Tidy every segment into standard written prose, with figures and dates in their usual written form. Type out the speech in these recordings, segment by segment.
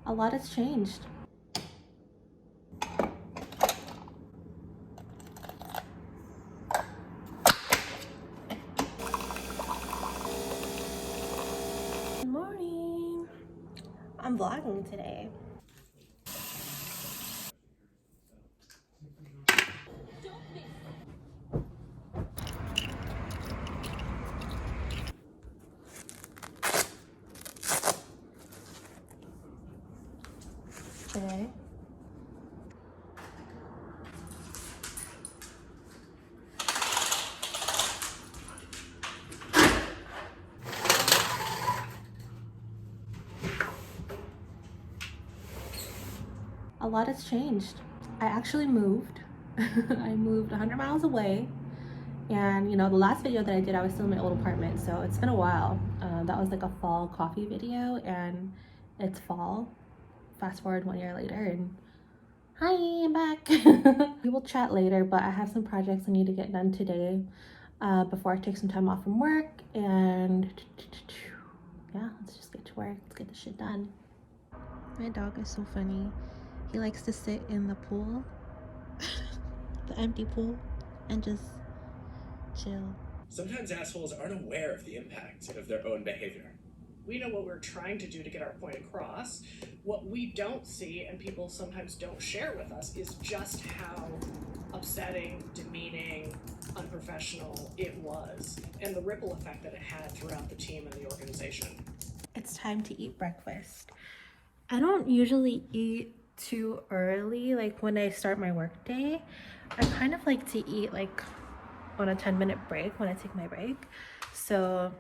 A lot has changed. Good morning. I'm vlogging today. Today. A lot has changed. I actually moved. I moved 100 miles away. And you know, the last video that I did, I was still in my old apartment, so it's been a while. That was like a fall coffee video, and it's fall. Fast forward 1 year later, and hi, I'm back. We will chat later, but I have some projects I need to get done today before I take some time off from work. And yeah, let's just get to work. Let's get this shit done. My dog is so funny. He likes to sit in the pool, the empty pool, and just chill. Sometimes assholes aren't aware of the impact of their own behavior. We know what we're trying to do to get our point across. What we don't see, and people sometimes don't share with us, is just how upsetting, demeaning, unprofessional it was, and the ripple effect that it had throughout the team and the organization. It's time to eat breakfast. I don't usually eat too early, like when I start my work day. I kind of like to eat like on a 10-minute break when I take my break. So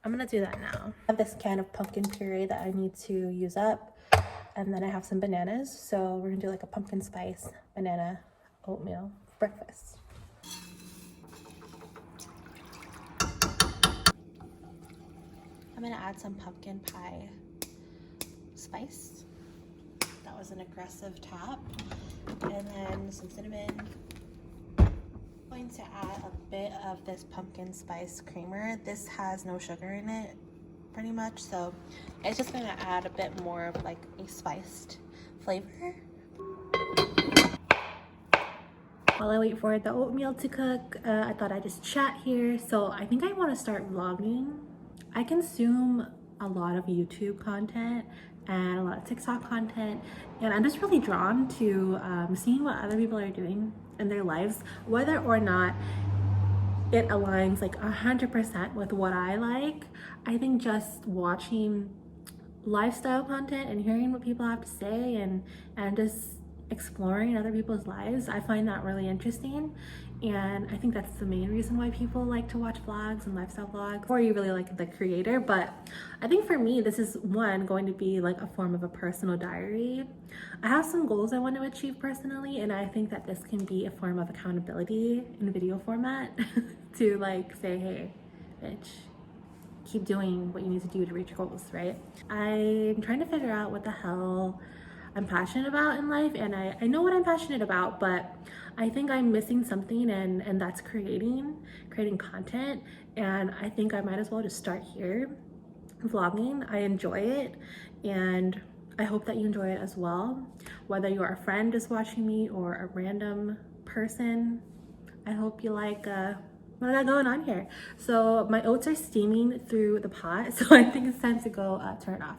I'm gonna do that now. I have this can of pumpkin puree that I need to use up, and then I have some bananas. So we're gonna do like a pumpkin spice banana oatmeal breakfast. I'm gonna add some pumpkin pie spice. That was an aggressive tap. And then some cinnamon. I'm going to add a bit of this pumpkin spice creamer. This has no sugar in it, pretty much, so it's just gonna add a bit more of like a spiced flavor. While I wait for the oatmeal to cook, I thought I'd just chat here. So I think I want to start vlogging. I consume a lot of YouTube content and a lot of TikTok content, and I'm just really drawn to seeing what other people are doing in their lives, whether or not it aligns like 100% with what I like. I think just watching lifestyle content and hearing what people have to say and just exploring other people's lives, I find that really interesting. And I think that's the main reason why people like to watch vlogs and lifestyle vlogs, or you really like the creator. But I think for me, this is going to be like a form of a personal diary. I have some goals I want to achieve personally, and I think that this can be a form of accountability in video format to like say, hey, bitch, keep doing what you need to do to reach your goals, right? I'm trying to figure out what the hell I'm passionate about in life, and I know what I'm passionate about, but I think I'm missing something, and that's creating content. And I think I might as well just start here vlogging. I enjoy it, and I hope that you enjoy it as well, whether you're a friend just watching me or a random person. I hope you like what I got going on here. So my oats are steaming through the pot, so I think it's time to go turn it off.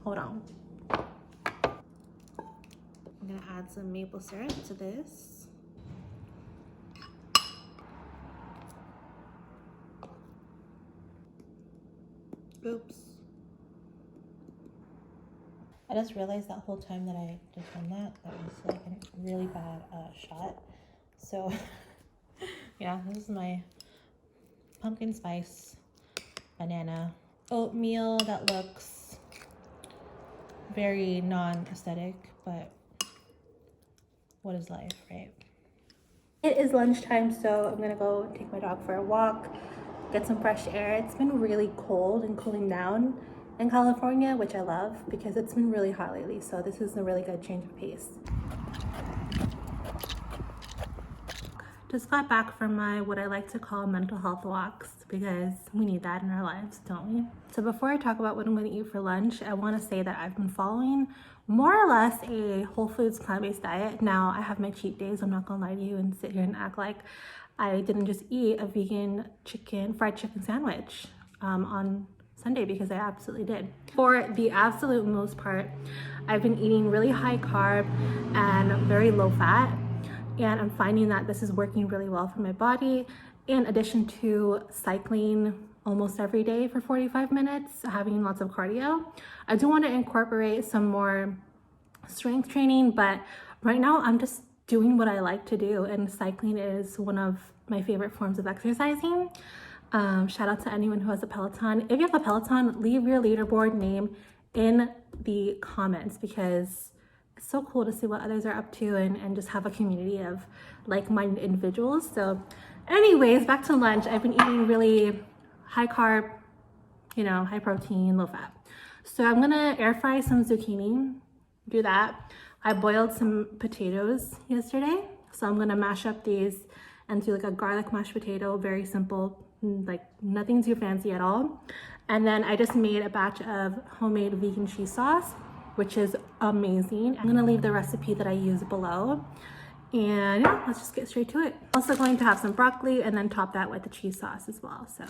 Hold on. I'm gonna add some maple syrup to this. Oops. I just realized that whole time that I just done that was like a really bad shot. So yeah, this is my pumpkin spice banana oatmeal that looks very non-aesthetic, but what is life, right? It is lunchtime, so I'm gonna go take my dog for a walk, get some fresh air. It's been really cold and cooling down in California, which I love because it's been really hot lately, so this is a really good change of pace. Just got back from my what I like to call mental health walks because we need that in our lives, don't we? So before I talk about what I'm going to eat for lunch, I want to say that I've been following more or less a whole foods plant-based diet. Now I have my cheat days, I'm not gonna lie to you and sit here and act like I didn't just eat a vegan fried chicken sandwich on Sunday, because I absolutely did. For the absolute most part, I've been eating really high carb and very low fat, and I'm finding that this is working really well for my body, in addition to cycling almost every day for 45 minutes, having lots of cardio. I do want to incorporate some more strength training, but right now I'm just doing what I like to do, and cycling is one of my favorite forms of exercising. Shout out to anyone who has a Peloton. If you have a Peloton, leave your leaderboard name in the comments, because it's so cool to see what others are up to and just have a community of like-minded individuals. So anyways, back to lunch. I've been eating really high carb, high protein, low fat. So I'm gonna air fry some zucchini, do that. I boiled some potatoes yesterday, so I'm gonna mash up these and do like a garlic mashed potato, very simple, like nothing too fancy at all. And then I just made a batch of homemade vegan cheese sauce, which is amazing. I'm gonna leave the recipe that I use below. And yeah, let's just get straight to it. Also going to have some broccoli and then top that with the cheese sauce as well. So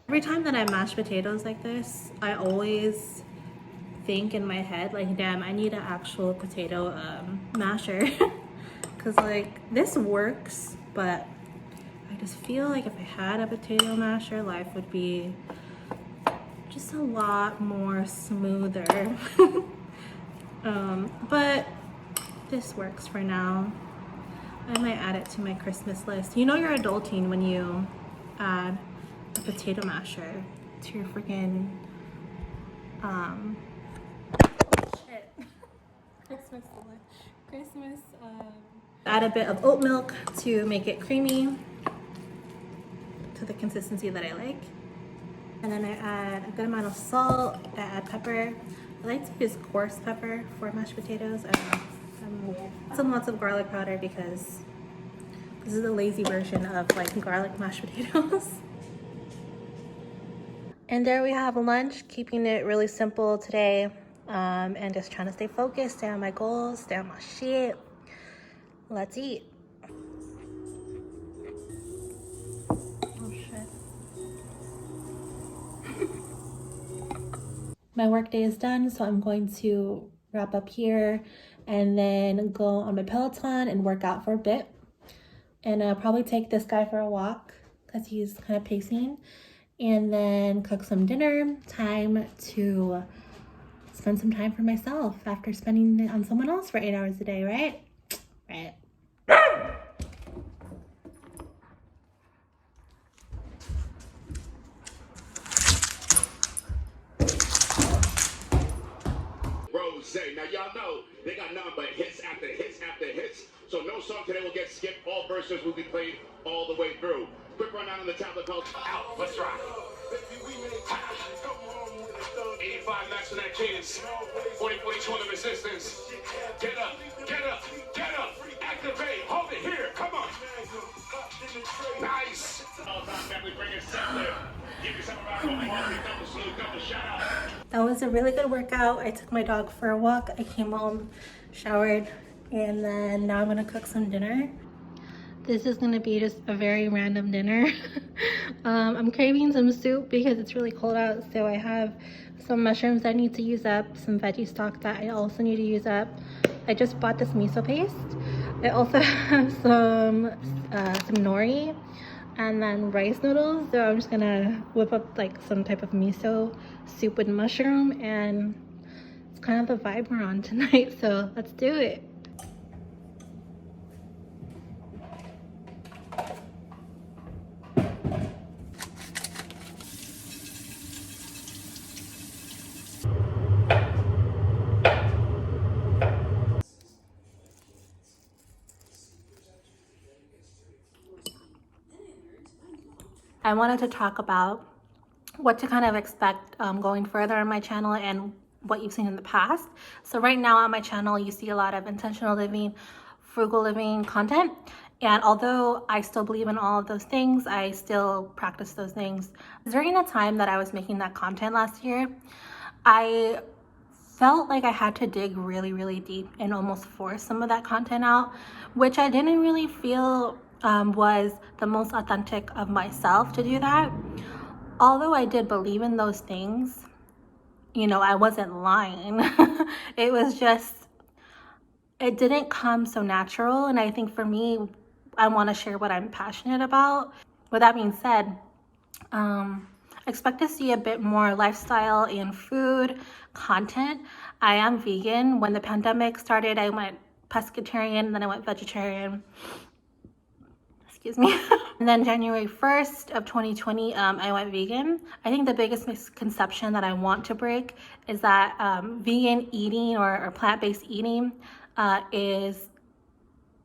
every time that I mash potatoes like this, I always think in my head, like, damn, I need an actual potato masher. Because like this works, but I just feel like if I had a potato masher, life would be just a lot more smoother. But this works for now. I might add it to my Christmas list. You know you're adulting when you add a potato masher to your freaking Christmas. Add a bit of oat milk to make it creamy to the consistency that I like. And then I add a good amount of salt. I add pepper. I like to use coarse pepper for mashed potatoes. I don't know, I'm weird. Lots of garlic powder, because this is the lazy version of like garlic mashed potatoes. And there we have lunch, keeping it really simple today, and just trying to stay focused, stay on my goals, stay on my shit. Let's eat. Oh shit. My work day is done, so I'm going to wrap up here and then go on my Peloton and work out for a bit. And I'll probably take this guy for a walk because he's kind of pacing. And then cook some dinner, time to spend some time for myself after spending it on someone else for 8 hours a day, right? Right. Rose, now y'all know they got nothing but hits after hits after hits. So no song today will get skipped. All verses will be played all the way through. Quick rundown on the tablet called Out. Let's rock. 85 max on that cadence. 40-42 on the resistance. Get up, get up, get up. Activate. Hold it here. Come on. Nice. All time family, bring it set there. Give yourself a round of applause. Double salute, double shout out. That was a really good workout. I took my dog for a walk. I came home, showered, and then now I'm gonna cook some dinner. This is gonna be just a very random dinner. I'm craving some soup because it's really cold out, so I have some mushrooms I need to use up, some veggie stock that I also need to use up. I just bought this miso paste. I also have some nori and then rice noodles, so I'm just gonna whip up like some type of miso soup with mushroom, and it's kind of the vibe we're on tonight, so let's do it. I wanted to talk about what to kind of expect going further on my channel and what you've seen in the past. So right now on my channel, you see a lot of intentional living, frugal living content. And although I still believe in all of those things, I still practice those things. During the time that I was making that content last year, I felt like I had to dig really, really deep and almost force some of that content out, which I didn't really feel was the most authentic of myself to do that. Although I did believe in those things, you know, I wasn't lying. It was just, it didn't come so natural. And I think for me, I want to share what I'm passionate about. With that being said, expect to see a bit more lifestyle and food content. I am vegan. When the pandemic started, I went pescatarian, then I went vegetarian. Excuse me. And then January 1st of 2020, I went vegan. I think the biggest misconception that I want to break is that vegan eating or plant-based eating is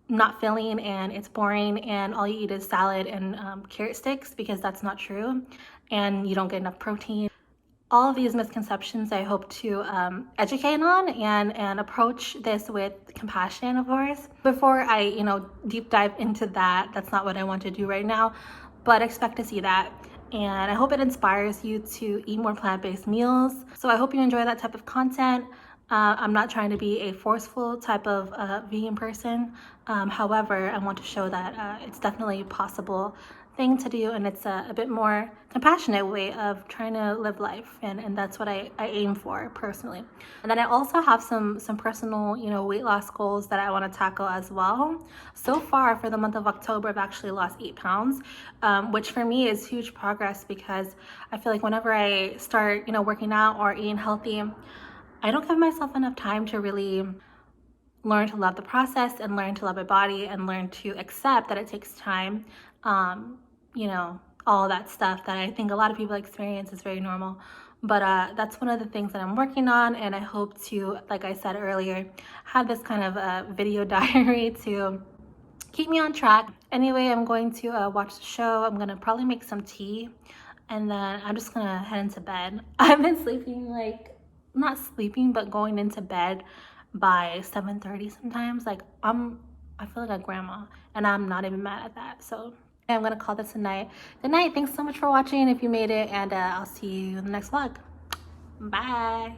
not filling and it's boring and all you eat is salad and carrot sticks, because that's not true, and you don't get enough protein. All of these misconceptions I hope to educate on and approach this with compassion, of course. Before I, you know, deep dive into that, that's not what I want to do right now, but expect to see that. And I hope it inspires you to eat more plant-based meals. So I hope you enjoy that type of content. I'm not trying to be a forceful type of vegan person. However, I want to show that it's definitely a possible thing to do, and it's a bit more compassionate way of trying to live life, and that's what I aim for personally. And then I also have some personal, you know, weight loss goals that I want to tackle as well. So far for the month of October, I've actually lost 8 pounds, which for me is huge progress, because I feel like whenever I start, you know, working out or eating healthy, I don't give myself enough time to really learn to love the process and learn to love my body and learn to accept that it takes time. You know, all that stuff that I think a lot of people experience is very normal. But that's one of the things that I'm working on, and I hope to, like I said earlier, have this kind of video diary to keep me on track. Anyway, I'm going to watch the show. I'm gonna probably make some tea, and then I'm just gonna head into bed. I've been sleeping, like, not sleeping, but going into bed by 7:30 sometimes. Like, I feel like a grandma, and I'm not even mad at that. So I'm gonna call this a night. Good night. Thanks so much for watching if you made it, and I'll see you in the next vlog. Bye.